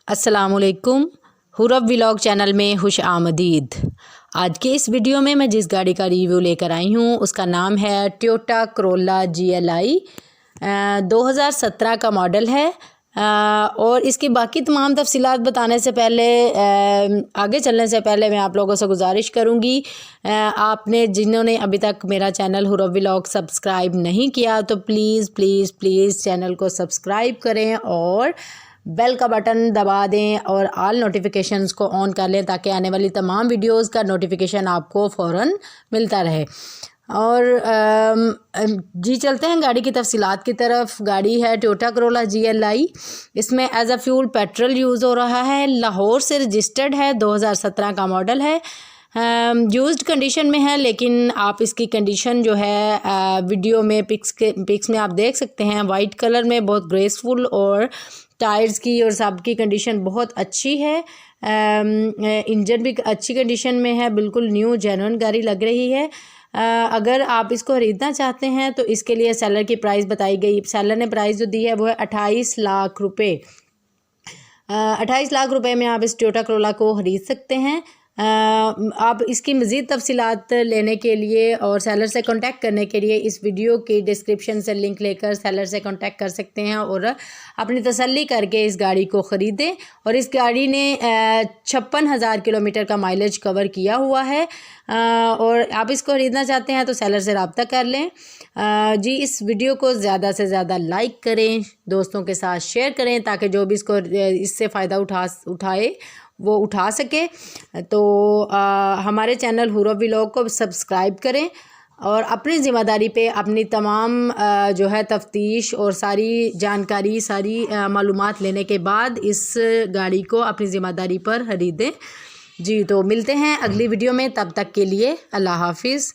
अस्सलामुअलैकुम। हुरब vlog channel में खुश आमदीद। आज के इस वीडियो में मैं जिस गाड़ी का रिव्यू लेकर आई हूँ उसका नाम है टोयोटा करोला GLI 2017 का मॉडल है। और इसकी बाकी तमाम तफसीलात बताने से पहले आगे चलने से पहले मैं आप लोगों से गुजारिश करूँगी, आपने जिन्होंने अभी तक मेरा चैनल हुरब व्लॉग सब्सक्राइब नहीं किया तो प्लीज़ प्लीज़ प्लीज़ चैनल को सब्सक्राइब करें और बेल का बटन दबा दें और ऑल नोटिफिकेशंस को ऑन कर लें ताकि आने वाली तमाम वीडियोस का नोटिफिकेशन आपको फ़ौरन मिलता रहे। और जी चलते हैं गाड़ी की तफसीलात की तरफ। गाड़ी है टोयोटा करोला GLI। इसमें as a fuel petrol use हो रहा है। लाहौर से रजिस्टर्ड है, 2017 का मॉडल है। यूज्ड कंडीशन में है, लेकिन आप इसकी कंडीशन जो है वीडियो में पिक्स में आप देख सकते हैं। वाइट कलर में बहुत ग्रेसफुल और टायर्स की और सब की कंडीशन बहुत अच्छी है। इंजन भी अच्छी कंडीशन में है, बिल्कुल न्यू जेन्युइन गाड़ी लग रही है। अगर आप इसको ख़रीदना चाहते हैं तो इसके लिए सेलर की प्राइस बताई गई, सेलर ने प्राइस जो दी है वो है 28 लाख रुपए। 28 लाख रुपए में आप इस टोयोटा करोला को ख़रीद सकते हैं। आप इसकी मज़ीद तफसीलात लेने के लिए और सेलर से कांटेक्ट करने के लिए इस वीडियो की डिस्क्रिप्शन से लिंक लेकर सेलर से कांटेक्ट कर सकते हैं और अपनी तसल्ली करके इस गाड़ी को ख़रीदें। और इस गाड़ी ने 56,000 किलोमीटर का माइलेज कवर किया हुआ है। और आप इसको ख़रीदना चाहते हैं तो सेलर से रब्ता कर लें। जी इस वीडियो को ज़्यादा से ज़्यादा लाइक करें, दोस्तों के साथ शेयर करें ताकि जो भी इससे फ़ायदा उठाए वो उठा सके। तो हमारे चैनल हुरब व्लॉग को सब्सक्राइब करें और अपनी ज़िम्मेदारी पे अपनी तमाम जो है तफ्तीश और सारी जानकारी सारी मालूमात लेने के बाद इस गाड़ी को अपनी ज़िम्मेदारी पर खरीदें। जी तो मिलते हैं अगली वीडियो में, तब तक के लिए अल्लाह हाफिज़।